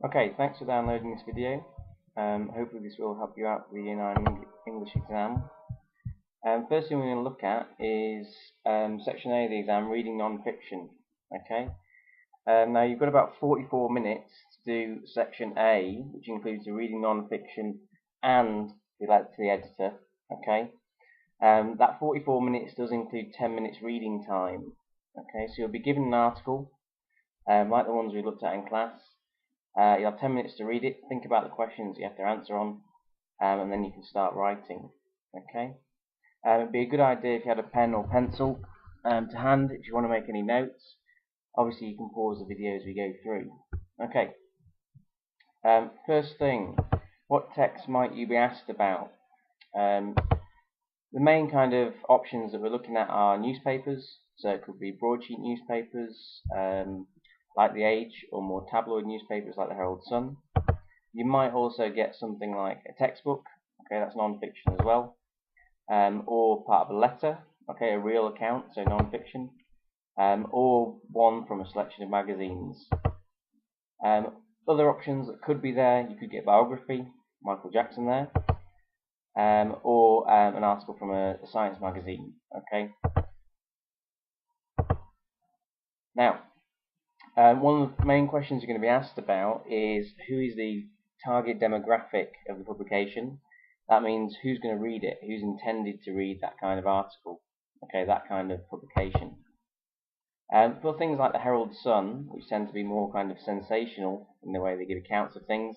Okay, thanks for downloading this video. Hopefully this will help you out with the Year 9 English exam. First thing we're going to look at is Section A of the exam, reading non-fiction. Okay. Now you've got about 44 minutes to do Section A, which includes the reading non-fiction and the letter to the editor. Okay. That 44 minutes does include 10 minutes reading time. Okay, so you'll be given an article, like the ones we looked at in class. You'll have 10 minutes to read it, think about the questions you have to answer on, and then you can start writing. Okay. It'd be a good idea if you had a pen or pencil to hand if you want to make any notes. Obviously you can pause the video as we go through. Okay. First thing, what text might you be asked about? The main kind of options that we're looking at are newspapers, so it could be broadsheet newspapers like The Age, or more tabloid newspapers like the Herald Sun. You might also get something like a textbook, okay, that's non-fiction as well, or part of a letter, okay, a real account, so non-fiction, or one from a selection of magazines. Other options that could be there, you could get biography, Michael Jackson there, or an article from a science magazine. Okay. Now, one of the main questions you're going to be asked about is who is the target demographic of the publication. That means who's going to read it, who's intended to read that kind of article, okay, that kind of publication. For things like the Herald Sun, which tend to be more kind of sensational in the way they give accounts of things,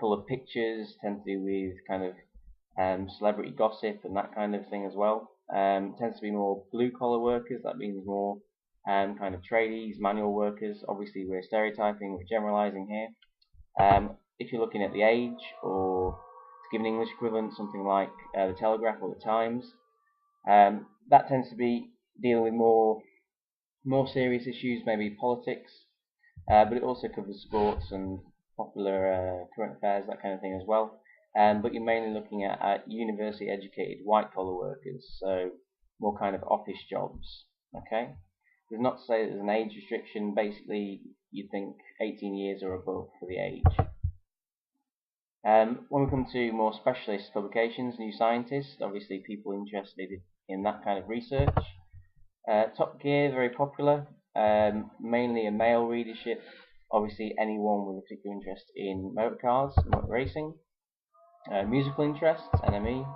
full of pictures, tend to do with kind of celebrity gossip and that kind of thing as well. Tends to be more blue-collar workers, that means more kind of tradies, manual workers. Obviously we're stereotyping, we're generalizing here. If you're looking at The Age, or to give an English equivalent, something like the Telegraph or the Times, that tends to be dealing with more serious issues, maybe politics, but it also covers sports and popular current affairs, that kind of thing as well. But you're mainly looking at university educated white collar workers, so more kind of office jobs. Okay. There's not to say that there's an age restriction. Basically, you think 18 years or above for the age. When we come to more specialist publications, New Scientist, obviously people interested in that kind of research. Top Gear, very popular, mainly a male readership. Obviously anyone with a particular interest in motor cars, motor racing. Musical interests, NME,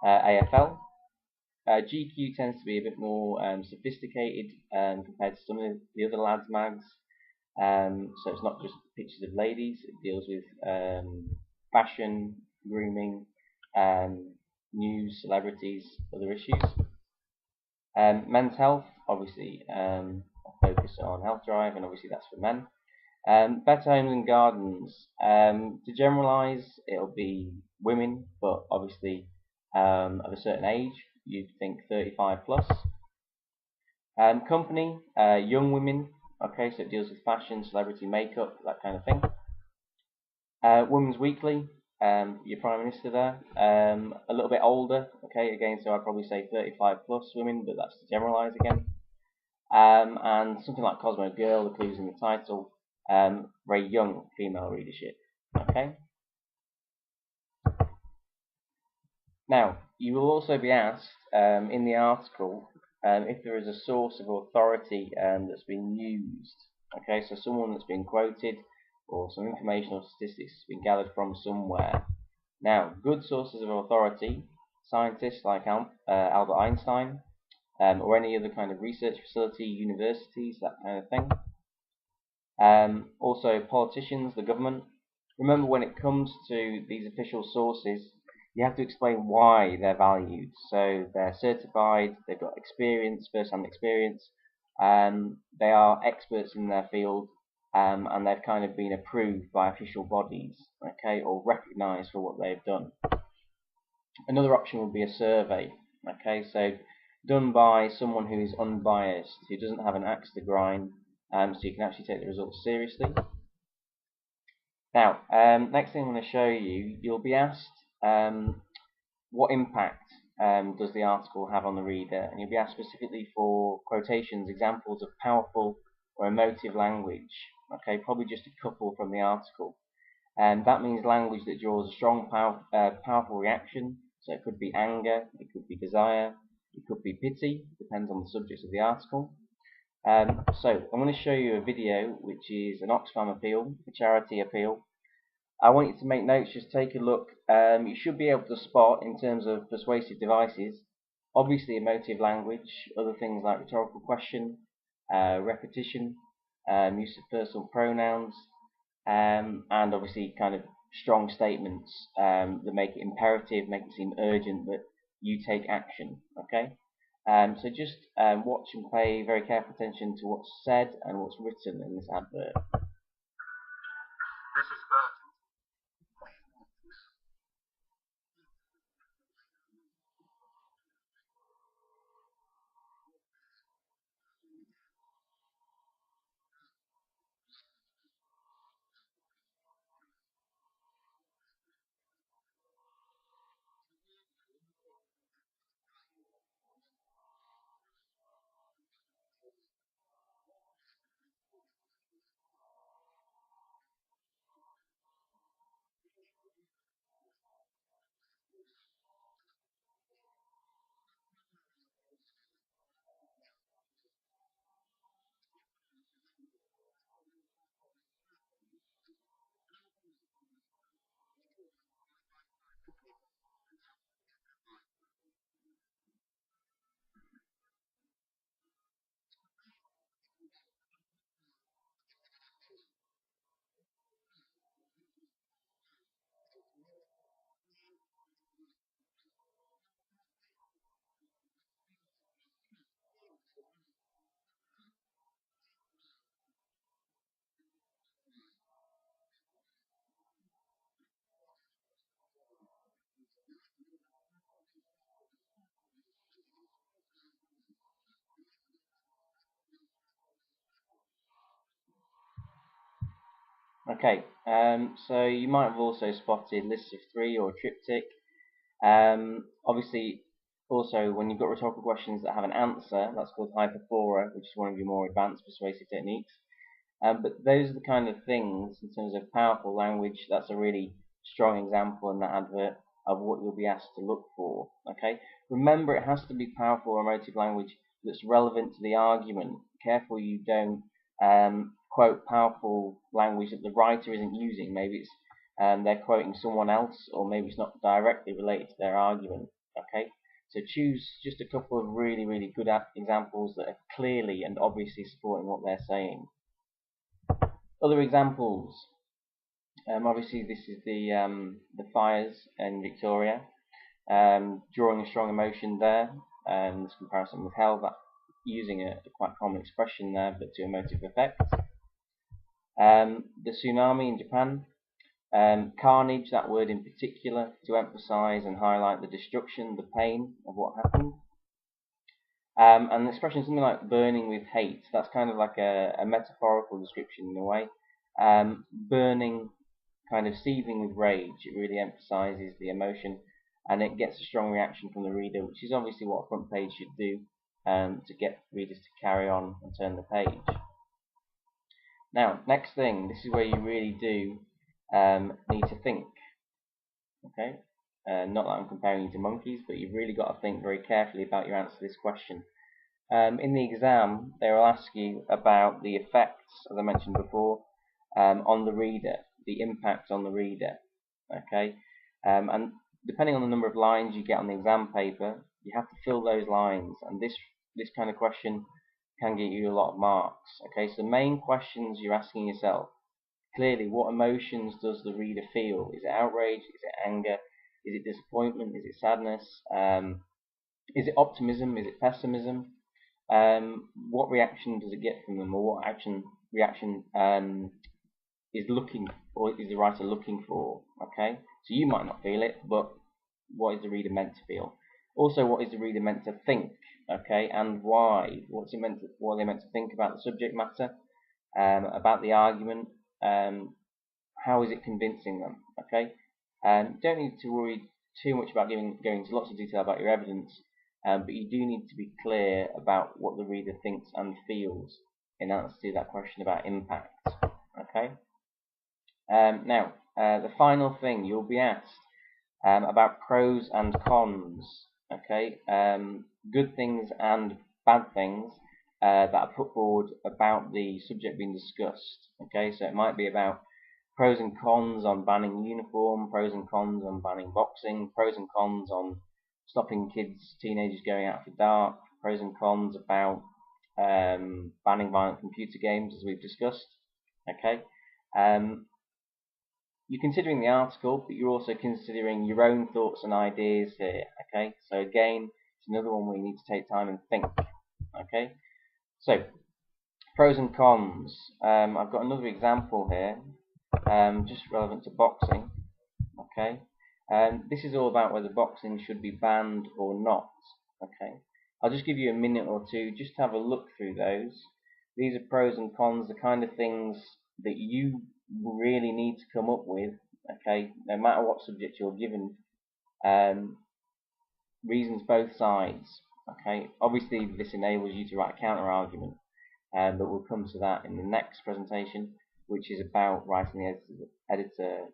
AFL. GQ tends to be a bit more sophisticated compared to some of the other lads mags. So it's not just pictures of ladies, it deals with fashion, grooming, news, celebrities, other issues. Men's health, obviously a focus on health drive, and obviously that's for men. Better Homes and Gardens, to generalise, it'll be women, but obviously of a certain age. You'd think 35 plus. Company, young women, okay, so it deals with fashion, celebrity makeup, that kind of thing. Women's Weekly, your Prime Minister there, a little bit older, okay, again, so I'd probably say 35 plus women, but that's to generalise again. And something like Cosmo Girl, the clues in the title, very young female readership, okay. Now, you will also be asked in the article if there is a source of authority that's been used. Okay, so someone that's been quoted, or some information or statistics has been gathered from somewhere. Now, good sources of authority, scientists like Albert Einstein, or any other kind of research facility, universities, that kind of thing. Also politicians, the government. Remember, when it comes to these official sources, you have to explain why they're valued. So they're certified, they've got experience, first-hand experience, they are experts in their field, and they've kind of been approved by official bodies, okay, or recognised for what they've done. Another option would be a survey, okay, so done by someone who is unbiased, who doesn't have an axe to grind, so you can actually take the results seriously. Now, next thing I'm going to show you, you'll be asked what impact does the article have on the reader, and you'll be asked specifically for quotations, examples of powerful or emotive language. Okay, probably just a couple from the article. And that means language that draws a strong, powerful reaction. So it could be anger, it could be desire, it could be pity, depends on the subject of the article. So I'm going to show you a video which is an Oxfam appeal, a charity appeal. I want you to make notes, just take a look. You should be able to spot, in terms of persuasive devices, obviously emotive language, other things like rhetorical question, repetition, use of personal pronouns, and obviously kind of strong statements that make it imperative, make it seem urgent that you take action. Okay, so just watch and pay very careful attention to what's said and what's written in this advert. This is Bert. Okay, so you might have also spotted lists of three or a triptych. Obviously, also when you've got rhetorical questions that have an answer, that's called hyperphora, which is one of your more advanced persuasive techniques. But those are the kind of things, in terms of powerful language, that's a really strong example in that advert of what you'll be asked to look for. Okay, remember it has to be powerful emotive language that's relevant to the argument. Careful you don't quote powerful language that the writer isn't using. Maybe it's they're quoting someone else, or maybe it's not directly related to their argument. Okay, so choose just a couple of really good examples that are clearly and obviously supporting what they're saying. Other examples. Obviously, this is the fires in Victoria, drawing a strong emotion there. This comparison with hell, that using a quite common expression there, but to emotive effect. The tsunami in Japan, carnage, that word in particular, to emphasize and highlight the destruction, the pain of what happened. And the expression something like burning with hate, that's kind of like a metaphorical description in a way. Burning, kind of seething with rage, it really emphasizes the emotion, and it gets a strong reaction from the reader, which is obviously what a front page should do, to get readers to carry on and turn the page. Now, next thing, this is where you really do need to think. Okay, not that I'm comparing you to monkeys, but you've really got to think very carefully about your answer to this question. In the exam, they will ask you about the effects, as I mentioned before, on the reader, the impact on the reader. Okay, and depending on the number of lines you get on the exam paper, you have to fill those lines, and this kind of question can get you a lot of marks. Okay, so the main questions you're asking yourself, clearly, what emotions does the reader feel? Is it outrage? Is it anger? Is it disappointment? Is it sadness? Is it optimism? Is it pessimism? What reaction does it get from them, or what reaction is the writer looking for? Okay, so you might not feel it, but what is the reader meant to feel? Also, what is the reader meant to think? Okay, and why? What are they meant to think about the subject matter, about the argument? How is it convincing them? Okay, don't need to worry too much about going into lots of detail about your evidence, but you do need to be clear about what the reader thinks and feels in answer to that question about impact. Okay. Now, the final thing you'll be asked about pros and cons. Okay, good things and bad things that are put forward about the subject being discussed. Okay, so it might be about pros and cons on banning uniform, pros and cons on banning boxing, pros and cons on stopping teenagers going out after dark, pros and cons about banning violent computer games, as we've discussed. Okay, you're considering the article, but you're also considering your own thoughts and ideas here. Okay, so again, it's another one where you need to take time and think. Okay, so pros and cons. I've got another example here, just relevant to boxing. Okay, this is all about whether boxing should be banned or not. Okay, I'll just give you a minute or two just to have a look through those. These are pros and cons, the kind of things that you really need to come up with. Okay, no matter what subject you're given, reasons both sides. Okay, obviously this enables you to write a counter argument, but we'll come to that in the next presentation, which is about writing the editor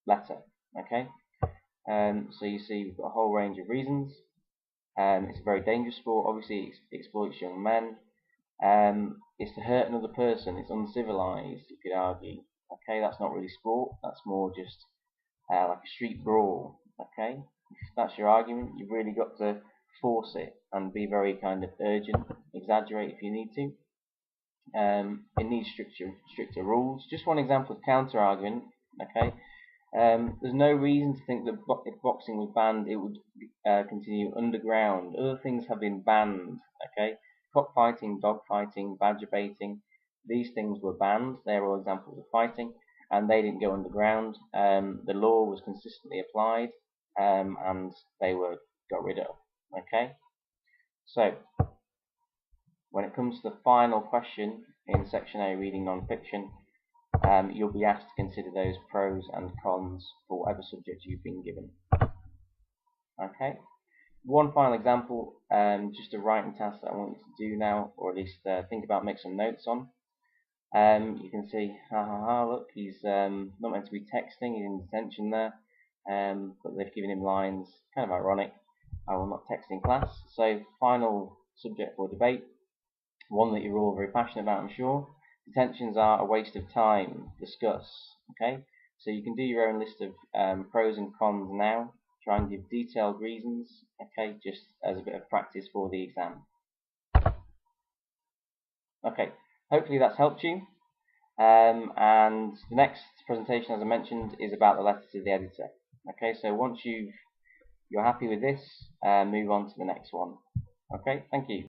letter. Okay, so you see we've got a whole range of reasons. It's a very dangerous sport. Obviously, it exploits young men. It's to hurt another person. It's uncivilized, you could argue. Okay, that's not really sport. That's more just like a street brawl. Okay, if that's your argument, you've really got to force it and be very kind of urgent. Exaggerate if you need to. It needs stricter rules. Just one example of counter argument. Okay, there's no reason to think that if boxing was banned, it would continue underground. Other things have been banned. Okay, cockfighting, dogfighting, badger baiting. These things were banned. They're all examples of fighting, and they didn't go underground. The law was consistently applied, and they were got rid of. Okay, so when it comes to the final question in section A, reading non-fiction, you'll be asked to consider those pros and cons for whatever subject you've been given. Okay, one final example, just a writing task that I want you to do now, or at least think about, make some notes on. You can see, look, he's not meant to be texting, he's in detention there, but they've given him lines, kind of ironic. I will not text in class. So final subject for debate, one that you're all very passionate about, I'm sure. Detentions are a waste of time. Discuss. Okay, so you can do your own list of pros and cons now. Try and give detailed reasons. Okay, just as a bit of practice for the exam. Okay, hopefully that's helped you. And the next presentation, as I mentioned, is about the letter to the editor. Okay, so once you're happy with this, move on to the next one. Okay, thank you.